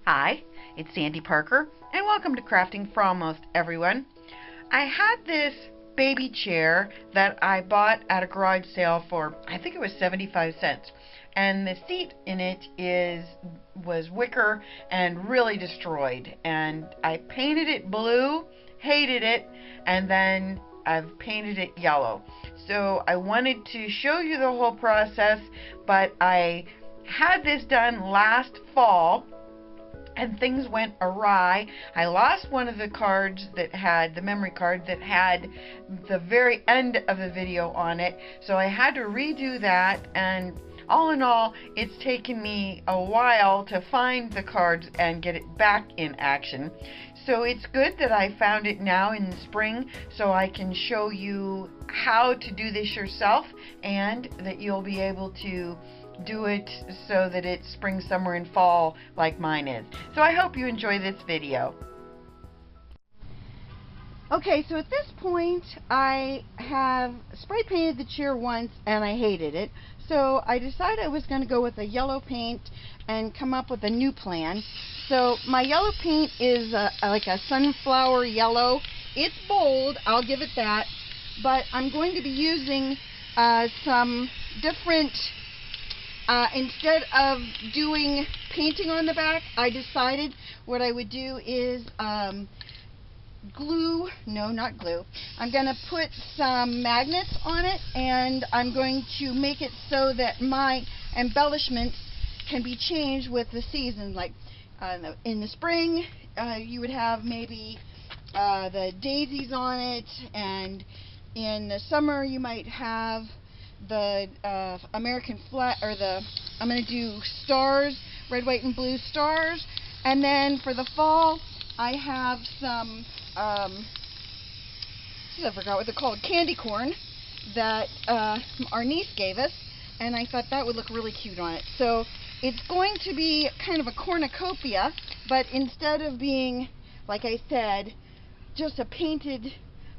Hi, it's Sandy Parker, and welcome to Crafting for Almost Everyone. I had this baby chair that I bought at a garage sale for, I think it was 75 cents. And the seat in it was wicker and really destroyed. And I painted it blue, hated it, and then I've painted it yellow. So I wanted to show you the whole process, but I had this done last fall, and things went awry. I lost one of the cards that had the memory card that had the very end of the video on it, so I had to redo that, and all in all, it's taken me a while to find the cards and get it back in action. So it's good that I found it now in the spring, so I can show you how to do this yourself, and that you'll be able to do it so that it's spring, summer, and fall like mine is. So I hope you enjoy this video. Okay, so at this point I have spray painted the chair once and I hated it. So I decided I was going to go with a yellow paint and come up with a new plan. So my yellow paint is like a sunflower yellow. It's bold, I'll give it that. But I'm going to be using some different instead of doing painting on the back, I decided what I would do is glue, no, not glue. I'm going to put some magnets on it, and I'm going to make it so that my embellishments can be changed with the season. Like in the spring, you would have maybe the daisies on it, and in the summer you might have the American flag, or I'm going to do stars, red, white, and blue stars. And then for the fall, I have some, I forgot what they're called, candy corn that our niece gave us, and I thought that would look really cute on it. So it's going to be kind of a cornucopia, but instead of being, like I said, just a painted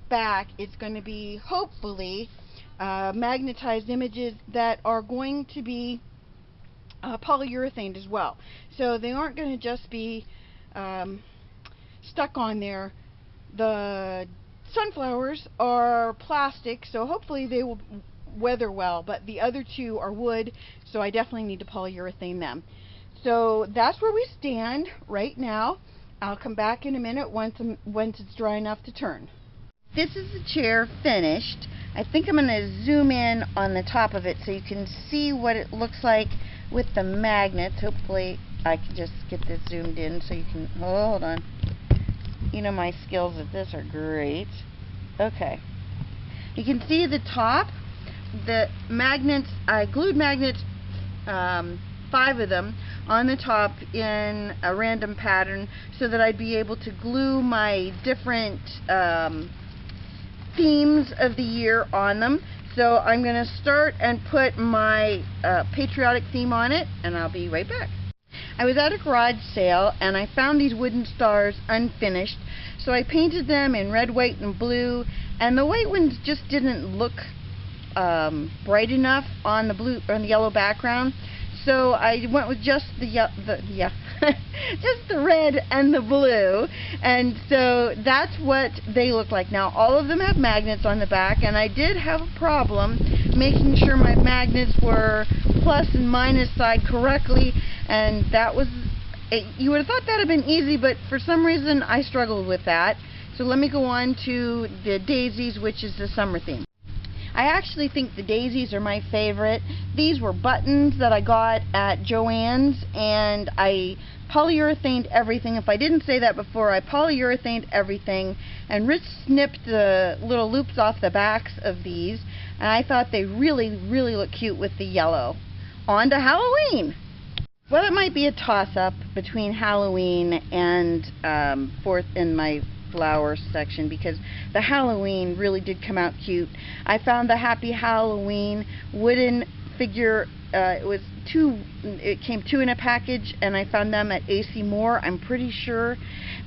back, it's going to be hopefully magnetized images that are going to be polyurethaned as well. So they aren't going to just be stuck on there. The sunflowers are plastic, so hopefully they will weather well, but the other two are wood, so I definitely need to polyurethane them. So that's where we stand right now. I'll come back in a minute once it's dry enough to turn. This is the chair finished. I think I'm going to zoom in on the top of it so you can see what it looks like with the magnets. Hopefully I can just get this zoomed in so you can, oh, hold on. You know my skills at this are great. Okay. You can see the top, the magnets, I glued magnets, 5 of them, on the top in a random pattern so that I'd be able to glue my different themes of the year on them. So I'm going to start and put my Patriotic theme on it, and I'll be right back. I was at a garage sale and I found these wooden stars unfinished, so I painted them in red, white, and blue, and the white ones just didn't look bright enough on the yellow background. So I went with just just the red and the blue, and so that's what they look like. Now all of them have magnets on the back, and I did have a problem making sure my magnets were plus and minus side correctly, and that was, you would have thought that would have been easy, but for some reason I struggled with that. So let me go on to the daisies, which is the summer theme. I actually think the daisies are my favorite. These were buttons that I got at Joann's, and I polyurethaned everything. If I didn't say that before, I polyurethaned everything, and Rich snipped the little loops off the backs of these, and I thought they really, really look cute with the yellow. On to Halloween! Well, it might be a toss-up between Halloween and 4th in my flower section, because the Halloween really did come out cute. I found the Happy Halloween wooden figure. It came 2 in a package, and I found them at AC Moore, I'm pretty sure.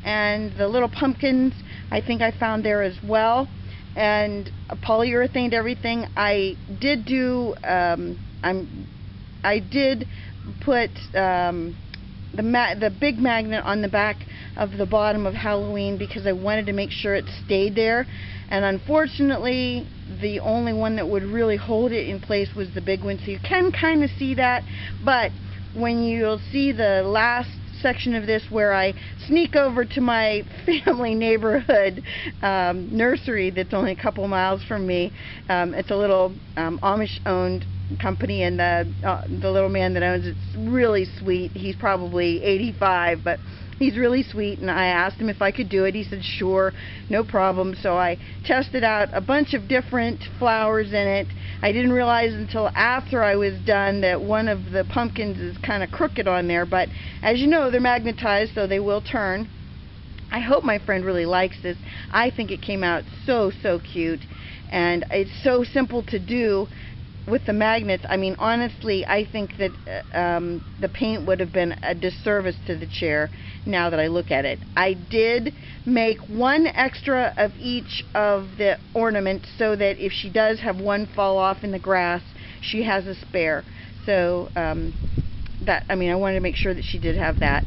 And the little pumpkins, I think I found there as well. And polyurethaned everything. I did do I did put the big magnet on the back of the bottom of Halloween because I wanted to make sure it stayed there. And unfortunately, the only one that would really hold it in place was the big one. So you can kind of see that. But when you'll see the last section of this where I sneak over to my family neighborhood nursery that's only a couple miles from me. It's a little Amish-owned company, and the little man that owns it's really sweet. He's probably 85, but he's really sweet, and I asked him if I could do it. He said sure, no problem. So I tested out a bunch of different flowers in it. I didn't realize until after I was done that one of the pumpkins is kind of crooked on there, but as you know, they're magnetized, so they will turn. I hope my friend really likes this. I think it came out so cute, and it's so simple to do with the magnets. I mean, honestly, I think that the paint would have been a disservice to the chair now that I look at it. I did make one extra of each of the ornaments so that if she does have one fall off in the grass, she has a spare. So I wanted to make sure that she did have that.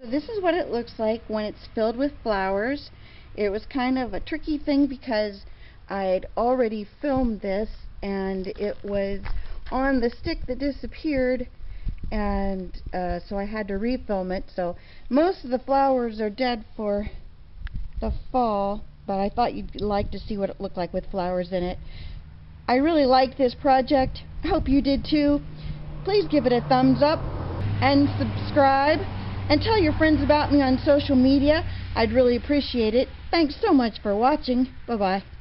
So this is what it looks like when it's filled with flowers. It was kind of a tricky thing because I'd already filmed this and it was on the stick that disappeared, and so I had to refilm it. So most of the flowers are dead for the fall, but I thought you'd like to see what it looked like with flowers in it. I really like this project. I hope you did too. Please give it a thumbs up and subscribe and tell your friends about me on social media. I'd really appreciate it. Thanks so much for watching. Bye-bye.